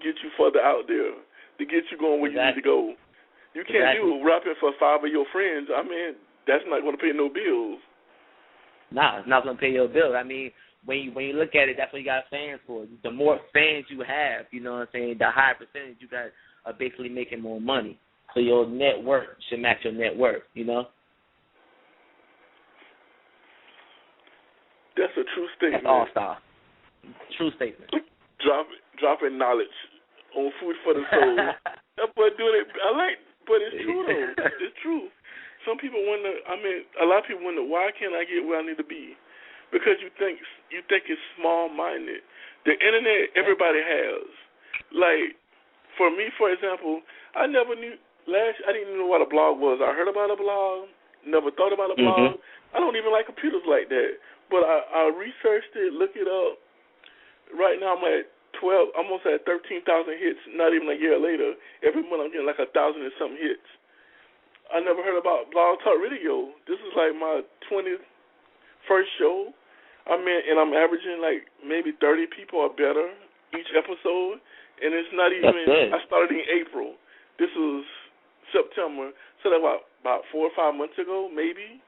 get you further out there, to get you going where you need to go. You can't do rapping for 5 of your friends. I mean, that's not going to pay no bills. Nah, it's not going to pay your bills. I mean, when you look at it, that's what you got fans for. The more fans you have, you know what I'm saying, the higher percentage you got are basically making more money. So your net worth should match your net worth, you know? That's a true statement. That's all-star. True statement. Dropping knowledge on Food for the Soul. That boy doing it. I like, but it's true, though. It's true. Some people wonder, a lot of people wonder, why can't I get where I need to be? Because you think it's small-minded. The internet, everybody has. Like, for me, for example, I never knew, I didn't even know what a blog was. I heard about a blog, never thought about a blog. I don't even like computers like that. But I researched it, looked it up. Right now I'm at 12, almost at 13,000 hits, not even a year later. Every month I'm getting like 1,000 and something hits. I never heard about Blog Talk Radio. This is like my 21st show. And I'm averaging like maybe 30 people or better each episode. And it's not even, I started in April. This was September. So that's about 4 or 5 months ago, maybe.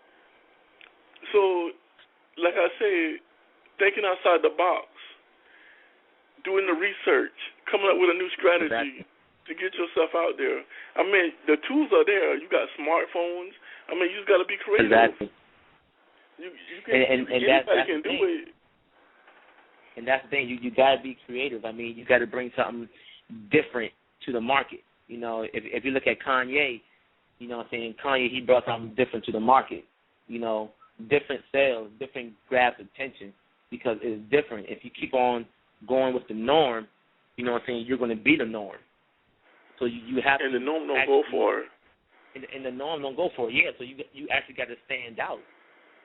So, like I said, thinking outside the box, doing the research, coming up with a new strategy to get yourself out there. I mean, the tools are there. You got smartphones. I mean, you just got to be creative. Exactly. Anybody can do it. And that's the thing. You got to be creative. I mean, you got to bring something different to the market. You know, if you look at Kanye, you know what I'm saying, Kanye, he brought something different to the market. You know, different sales, different grabs attention because it's different. If you keep on going with the norm, you know what I'm saying, you're going to be the norm. So you have to. And the norm don't go for it. And the norm don't go for it. Yeah, so you actually got to stand out.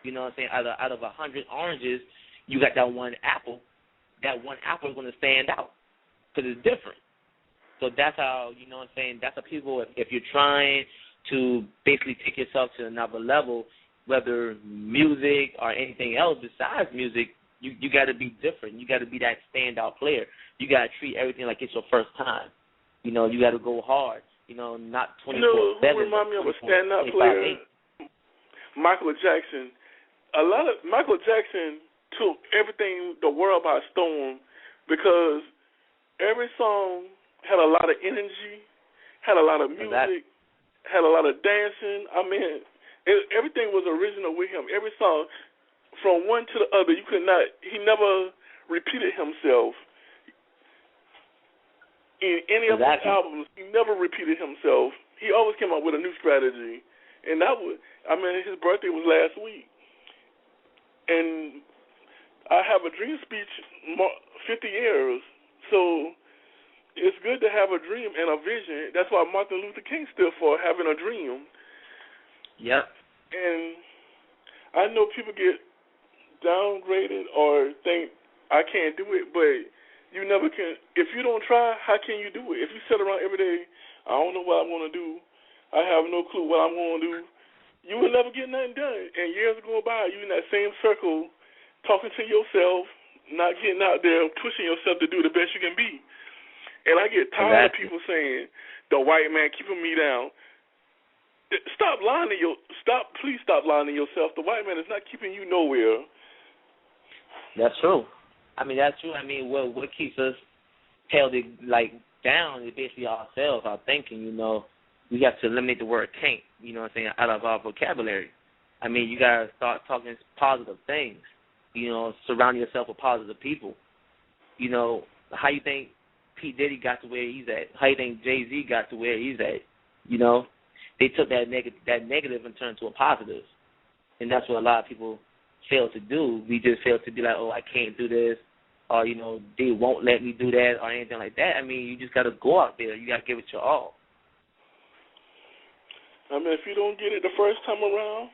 You know what I'm saying? Out of 100 oranges, you got that one apple. That one apple is going to stand out because it's different. So that's how, you know what I'm saying, that's how people, if you're trying to basically take yourself to another level, whether music or anything else besides music, you got to be different. You got to be that standout player. You got to treat everything like it's your first time. You know, you got to go hard. You know, not 24/7. You know, who remind me of a standout player? Michael Jackson. Michael Jackson took everything, the world by storm, because every song had a lot of energy, had a lot of music, had a lot of dancing. I mean, everything was original with him. Every song, from one to the other, he never repeated himself. In any of his albums, he never repeated himself. He always came up with a new strategy. And his birthday was last week. And I have a dream speech 50 years. So it's good to have a dream and a vision. That's why Martin Luther King stood for, having a dream. Yep. And I know people get downgraded or think, I can't do it, but you never can. If you don't try, how can you do it? If you sit around every day, I don't know what I'm going to do, I have no clue what I'm going to do, you will never get nothing done. And years go by, you in that same circle, talking to yourself, not getting out there, pushing yourself to do the best you can be. And I get tired of people saying, the white man keeping me down. Please stop lying to yourself. The white man is not keeping you nowhere. That's true. That's true. What keeps us held down is basically ourselves, our thinking. You know, we have to eliminate the word "can't." You know what I'm saying, out of our vocabulary. You gotta start talking positive things. You know, surround yourself with positive people. You know, how you think P. Diddy got to where he's at? How you think Jay-Z got to where he's at? You know, they took that negative and turned to a positive, and that's what a lot of people fail to do. We just fail to be like, oh, I can't do this, or, you know, they won't let me do that or anything like that. You just got to go out there. You got to give it your all. If you don't get it the first time around,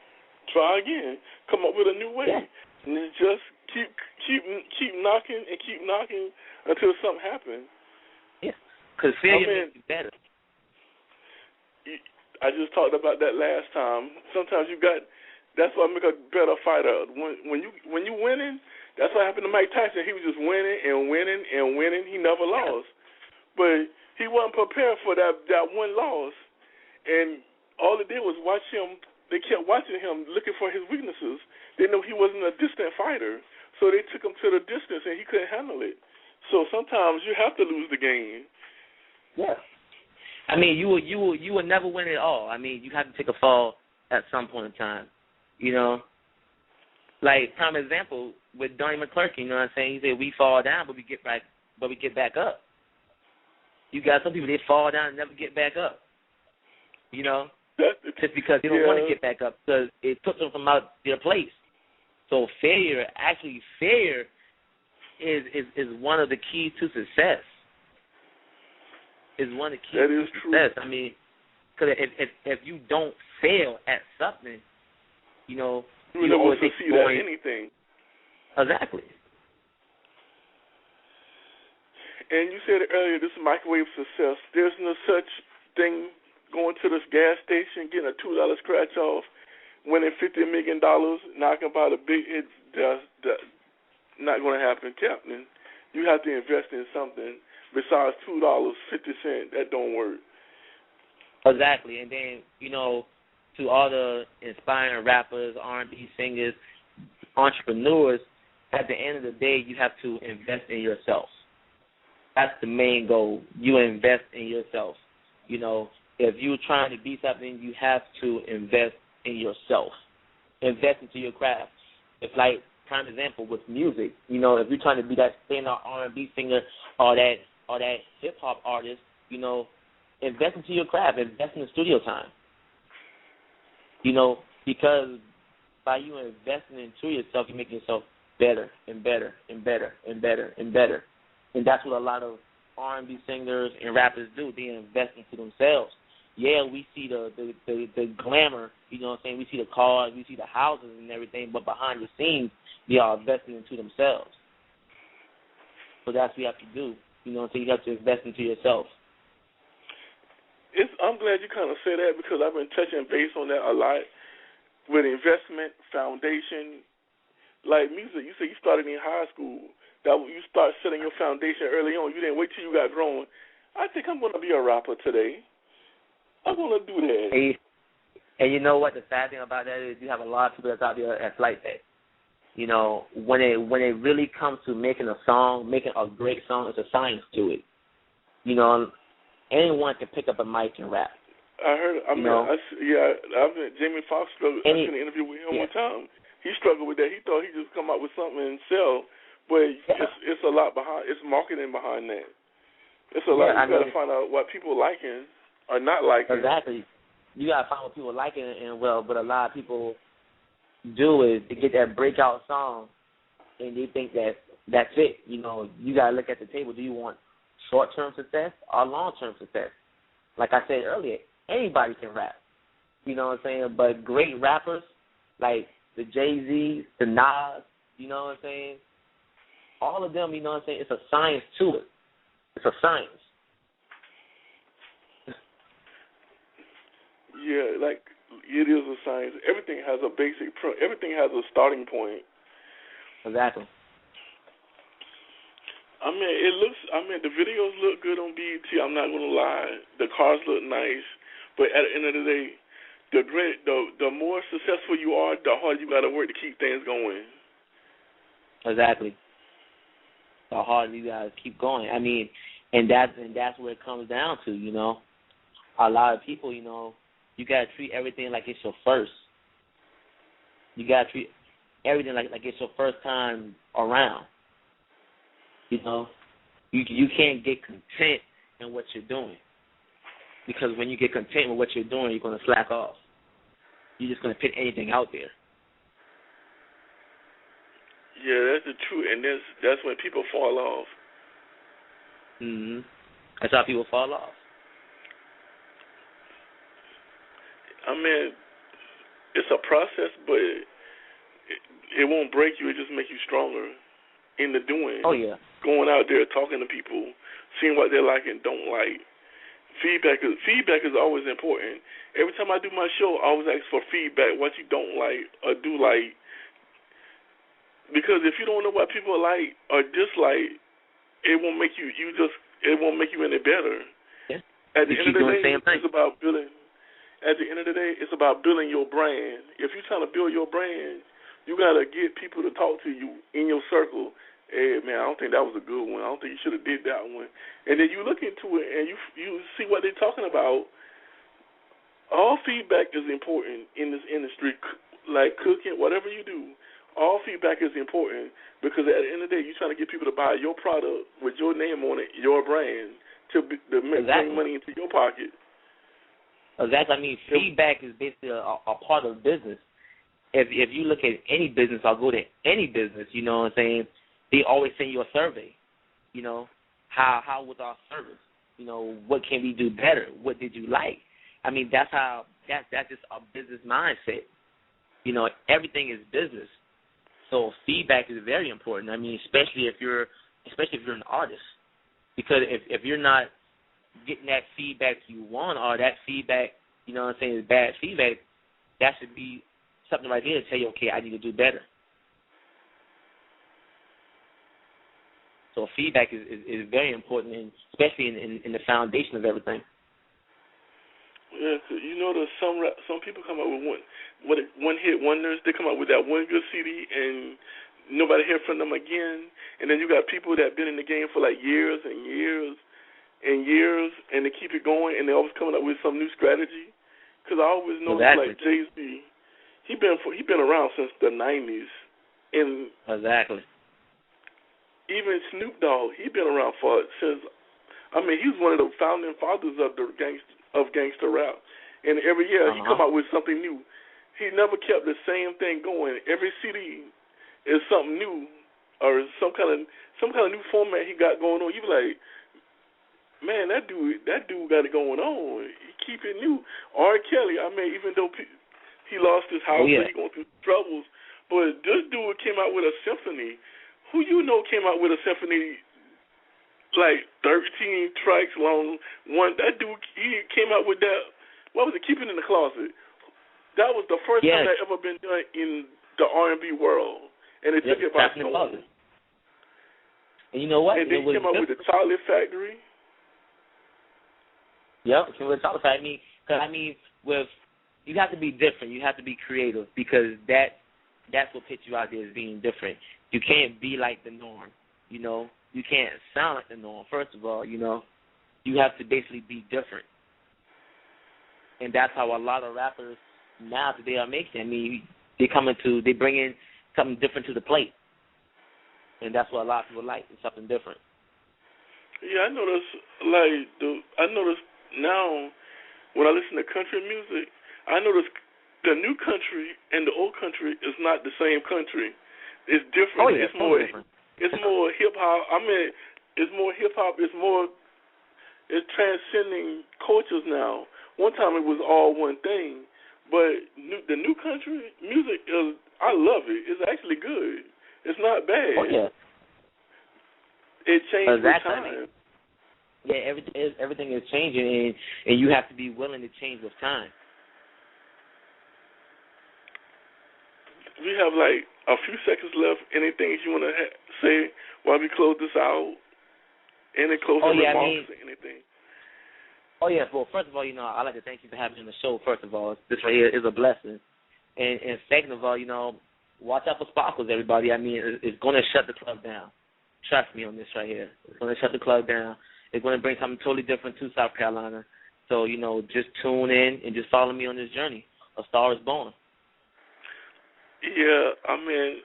try again. Come up with a new way. Yeah. And just keep knocking and keep knocking until something happens. Yeah, because failure makes you better. I just talked about that last time. Sometimes that's what make a better fighter. When you winning, that's what happened to Mike Tyson. He was just winning and winning and winning. He never lost. But but he wasn't prepared for that one loss, and all they did was watch him. They kept watching him, looking for his weaknesses. They knew he wasn't a distant fighter, so they took him to the distance, and he couldn't handle it. So sometimes you have to lose the game. Yeah. I mean, you will never win it all. I mean, you have to take a fall at some point in time. You know, like prime example with Donnie McClurkin. You know what I'm saying? He said we fall down, but we get back up. You got some people, they fall down and never get back up. You know, just because they don't want to get back up, because it puts them from out their place. So failure is one of the keys to success. Is one of the keys to success. I mean, because if you don't fail at something, you know, you never succeed at anything. Exactly. And you said earlier, this microwave success. There's no such thing going to this gas station, getting a $2 scratch off, winning $50 million, knocking about a big. It's not going to happen, Captain. You have to invest in something besides $2.50. That don't work. Exactly. And then, you know, to all the inspiring rappers, R&B singers, entrepreneurs, at the end of the day, you have to invest in yourself. That's the main goal. You invest in yourself. You know, if you're trying to be something, you have to invest in yourself. Invest into your craft. It's like, prime example, with music. You know, if you're trying to be that standout R&B singer or that hip-hop artist, you know, invest into your craft. Invest in the studio time. You know, because by you investing into yourself, you're making yourself better and better and better and better and better. And that's what a lot of R&B singers and rappers do. They invest into themselves. Yeah, we see the glamour, you know what I'm saying? We see the cars, we see the houses and everything, but behind the scenes, they are investing into themselves. So that's what you have to do. You know what I'm saying? You have to invest into yourself. I'm glad you kind of say that, because I've been touching base on that a lot with investment, foundation. Like music, you said you started in high school. That you start setting your foundation early on. You didn't wait till you got grown. I think I'm going to be a rapper today. I'm going to do that. And you know what the sad thing about that is? You have a lot of people that's out there that's like that. You know, when it really comes to making a song, making a great song, it's a science to it. You know, anyone can pick up a mic and rap. I heard. Jamie Foxx struggled. I did an interview with him one time. He struggled with that. He thought he'd just come out with something and sell, but it's a lot behind. It's marketing behind that. It's a lot. You got to find out what people liking or not liking. Exactly. You got to find what people liking, and what a lot of people do is they get that breakout song, and they think that that's it. You know, you got to look at the table. Do you want short-term success or long-term success? Like I said earlier, anybody can rap. You know what I'm saying? But great rappers like the Jay-Z, the Nas, you know what I'm saying? All of them, you know what I'm saying? It's a science to it. It's a science. Yeah, like it is a science. Everything has a basic. Everything has a starting point. Exactly. The videos look good on BET. I'm not gonna lie. The cars look nice, but at the end of the day, the more successful you are, the harder you gotta work to keep things going. Exactly. The harder you gotta keep going. I mean, and that's where it comes down to. You know, a lot of people, you know, you gotta treat everything like it's your first. You gotta treat everything like it's your first time around. You know, you can't get content in what you're doing, because when you get content with what you're doing, you're gonna slack off. You're just gonna put anything out there. Yeah, that's the truth, and that's when people fall off. That's how people fall off. I mean, it's a process, but it won't break you. It just makes you stronger in the doing. Oh, yeah. Going out there, talking to people, seeing what they like and don't like. Feedback is always important. Every time I do my show, I always ask for feedback, what you don't like or do like. Because if you don't know what people like or dislike, it won't make you just it won't make you any better. Yeah. At the You end keep of the doing day, the same thing. it's about building. At the end of the day, it's about building your brand. If you're trying to build your brand, you got to get people to talk to you in your circle. Hey, man, I don't think that was a good one. I don't think you should have did that one. And then you look into it and you see what they're talking about. All feedback is important in this industry, like cooking, whatever you do. All feedback is important because at the end of the day, you're trying to get people to buy your product with your name on it, your brand, to bring money into your pocket. Exactly. I mean, feedback is basically a part of business. If you look at any business, I'll go to any business, you know what I'm saying, they always send you a survey. You know, how was our service? You know, what can we do better? What did you like? I mean, that's just a business mindset. You know, everything is business. So feedback is very important. I mean, especially if you're an artist, because if you're not getting that feedback you want, or that feedback, you know what I'm saying, is bad feedback, that should be something right there to tell you, okay, I need to do better. So feedback is very important, and especially in the foundation of everything. Yeah, cause you know, there's some people come out with one hit wonders. They come out with that one good CD, and nobody hear from them again. And then you got people that been in the game for like years and years and years, and they keep it going, and they always coming up with some new strategy. Because I always know, like Jay-Z, he been around since the 90s, and even Snoop Dogg, he been around since. I mean, he's one of the founding fathers of the gangster rap, and every year he come out with something new. He never kept the same thing going. Every CD is something new, or some kind of new format he got going on. You be like, man, that dude got it going on. He keep it new. R. Kelly, I mean, even though he lost his house, he going through troubles, but this dude came out with a symphony. Who you know came out with a symphony like 13 tracks long? That dude, he came out with that. What was it? Keep It in the Closet. That was the first time that ever been done in the R&B world, and they took it by storm. And you know what? And then he came out with the Chocolate Factory. Yep, came with the Chocolate Factory. I mean, you have to be different. You have to be creative, because that's what puts you out there as being different. You can't be like the norm, you know. You can't sound like the norm, first of all, you know. You have to basically be different. And that's how a lot of rappers now today are making. I mean, they bring in something different to the plate. And that's what a lot of people like, is something different. Yeah, I notice now when I listen to country music, I notice the new country and the old country is not the same country. It's different. Oh, yeah, different. It's more hip hop. I mean, it's more hip hop. It's transcending cultures now. One time it was all one thing, but the new country music I love it. It's actually good. It's not bad. Oh yeah. It changed with time. Yeah, everything is changing, and you have to be willing to change with time. We have like a few seconds left. Anything you want to say while we close this out? Any closing remarks or anything? Oh, yeah. Well, first of all, you know, I'd like to thank you for having me on the show, first of all. This right here is a blessing. And second of all, you know, watch out for Sparkles, everybody. I mean, it's going to shut the club down. Trust me on this right here. It's going to shut the club down. It's going to bring something totally different to South Carolina. So, you know, just tune in and just follow me on this journey. A Star is Born. Yeah, I mean,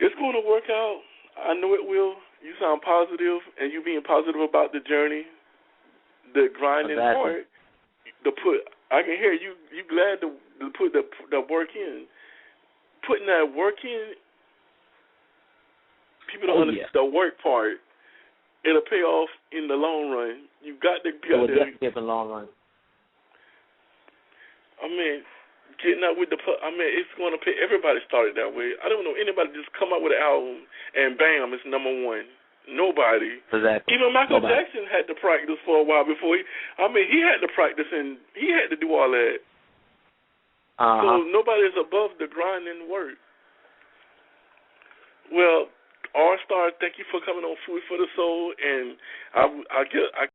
it's going to work out. I know it will. You sound positive, and you being positive about the journey, the grinding part. I can hear you. You glad to put the work in. Putting that work in, people don't understand the work part. It'll pay off in the long run. You got to be out there. In the long run. I mean, getting out with it's going to pay. Everybody started that way. I don't know anybody just come out with an album and bam, it's number one. Nobody. Exactly. Even Michael Jackson had to practice for a while before he had to practice and he had to do all that. So nobody is above the grind and work. Well, All Star, thank you for coming on Food for the Soul, and I